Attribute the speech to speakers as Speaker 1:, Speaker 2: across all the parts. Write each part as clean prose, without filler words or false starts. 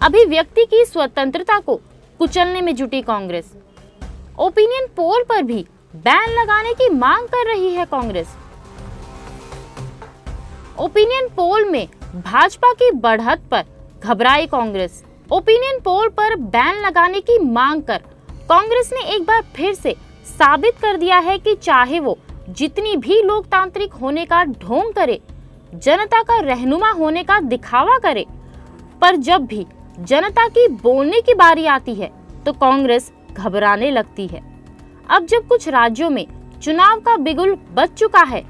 Speaker 1: अभिव्यक्ति की स्वतंत्रता को कुचलने में जुटी कांग्रेस। ओपिनियन पोल पर भी बैन लगाने की मांग कर रही है कांग्रेस। ओपिनियन पोल में भाजपा की बढ़त पर घबराई कांग्रेस। ओपिनियन पोल पर बैन लगाने की मांग कर कांग्रेस ने एक बार फिर से साबित कर दिया है कि चाहे वो जितनी भी लोकतांत्रिक होने का ढोंग करे, जनता का रहनुमा होने का दिखावा करे, पर जब भी जनता की बोलने की बारी आती है तो कांग्रेस घबराने लगती है। अब जब कुछ राज्यों में चुनाव का बिगुल बज चुका है,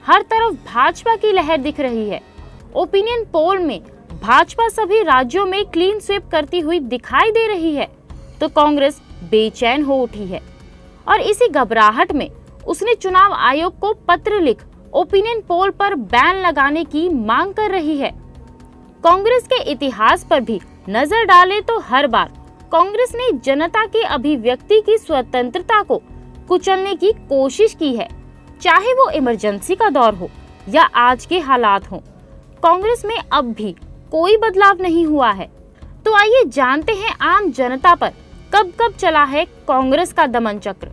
Speaker 1: हर तरफ भाजपा की लहर दिख रही है। ओपिनियन पोल में भाजपा सभी राज्यों में क्लीन स्वीप करती हुई दिखाई दे रही है, तो कांग्रेस बेचैन हो उठी है और इसी घबराहट में उसने चुनाव आयोग को पत्र लिख ओपिनियन पोल पर बैन लगाने की मांग कर रही है। कांग्रेस के इतिहास पर भी नजर डालें तो हर बार कांग्रेस ने जनता की अभिव्यक्ति की स्वतंत्रता को कुचलने की कोशिश की है, चाहे वो इमरजेंसी का दौर हो या आज के हालात हो। कांग्रेस में अब भी कोई बदलाव नहीं हुआ है। तो आइए जानते हैं आम जनता पर कब कब चला है कांग्रेस का दमन चक्र।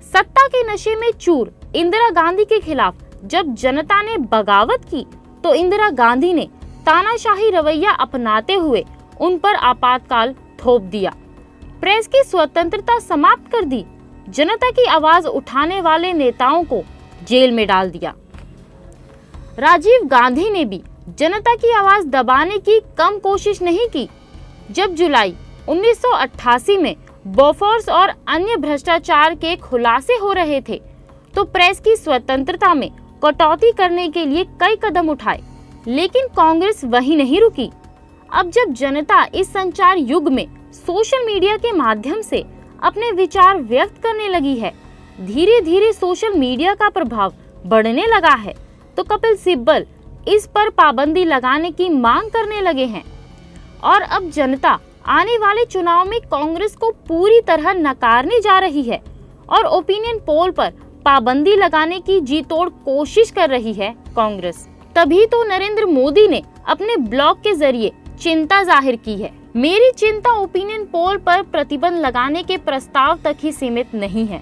Speaker 1: सत्ता के नशे में चूर इंदिरा गांधी के खिलाफ जब जनता ने बगावत की तो इंदिरा गांधी ने तानाशाही रवैया अपनाते हुए उन पर आपातकाल थोप दिया, प्रेस की स्वतंत्रता समाप्त कर दी, जनता की आवाज उठाने वाले नेताओं को जेल में डाल दिया। राजीव गांधी ने भी जनता की आवाज दबाने की कम कोशिश नहीं की। जब जुलाई 1988 में बोफोर्स और अन्य भ्रष्टाचार के खुलासे हो रहे थे तो प्रेस की स्वतंत्रता में कटौती करने के लिए कई कदम उठाए, लेकिन कांग्रेस वहीं नहीं रुकी। अब जब जनता इस संचार युग में सोशल मीडिया के माध्यम से अपने विचार व्यक्त करने लगी है, धीरे धीरे सोशल मीडिया का प्रभाव बढ़ने लगा है, तो कपिल सिब्बल इस पर पाबंदी लगाने की मांग करने लगे हैं। और अब जनता आने वाले चुनाव में कांग्रेस को पूरी तरह नकारने जा रही है और ओपिनियन पोल पर पाबंदी लगाने की जी तोड़ कोशिश कर रही है कांग्रेस। तभी तो नरेंद्र मोदी ने अपने ब्लॉग के जरिए चिंता जाहिर की है। मेरी चिंता ओपिनियन पोल पर प्रतिबंध लगाने के प्रस्ताव तक ही सीमित नहीं है।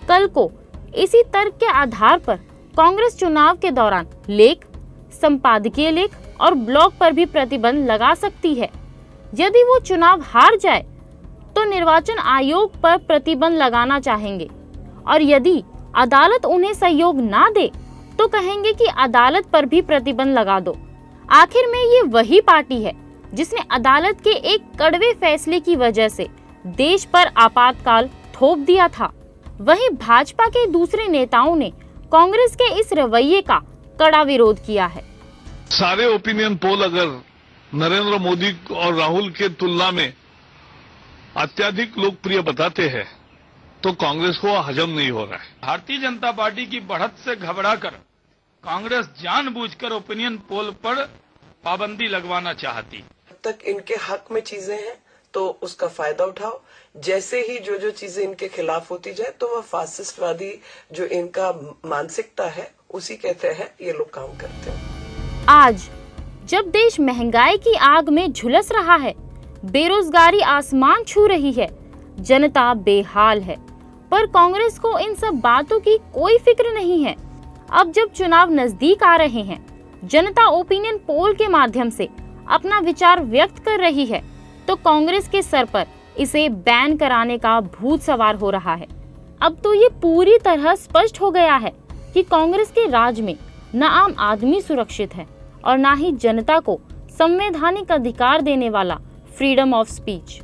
Speaker 1: कल को इसी तर्क के आधार पर कांग्रेस चुनाव के दौरान लेख, संपादकीय लेख और ब्लॉग पर भी प्रतिबंध लगा सकती है। यदि वो चुनाव हार जाए तो निर्वाचन आयोग पर प्रतिबंध लगाना चाहेंगे और यदि अदालत उन्हें सहयोग ना दे तो कहेंगे कि अदालत पर भी प्रतिबंध लगा दो। आखिर में ये वही पार्टी है जिसने अदालत के एक कड़वे फैसले की वजह से देश पर आपातकाल थोप दिया था। वहीं भाजपा के दूसरे नेताओं ने कांग्रेस के इस रवैये का कड़ा विरोध किया है।
Speaker 2: सारे ओपिनियन पोल अगर नरेंद्र मोदी और राहुल के तुलना में अत्यधिक लोकप्रिय बताते हैं तो कांग्रेस को हजम नहीं हो रहा है।
Speaker 3: भारतीय जनता पार्टी की बढ़त से घबराकर कांग्रेस जानबूझकर ओपिनियन पोल पर पाबंदी लगवाना चाहती।
Speaker 4: जब तक इनके हक में चीजें हैं तो उसका फायदा उठाओ, जैसे ही जो चीजें इनके खिलाफ होती जाए तो वह फासिस्टवादी जो इनका मानसिकता है उसी के तहत ये लोग काम करते हैं।
Speaker 1: आज जब देश महंगाई की आग में झुलस रहा है, बेरोजगारी आसमान छू रही है, जनता बेहाल है, पर कांग्रेस को इन सब बातों की कोई फिक्र नहीं है। अब जब चुनाव नजदीक आ रहे हैं, जनता ओपिनियन पोल के माध्यम से अपना विचार व्यक्त कर रही है, तो कांग्रेस के सर पर इसे बैन कराने का भूत सवार हो रहा है। अब तो ये पूरी तरह स्पष्ट हो गया है कि कांग्रेस के राज में न आम आदमी सुरक्षित है और न ही जनता को संवैधानिक अधिकार देने वाला फ्रीडम ऑफ स्पीच।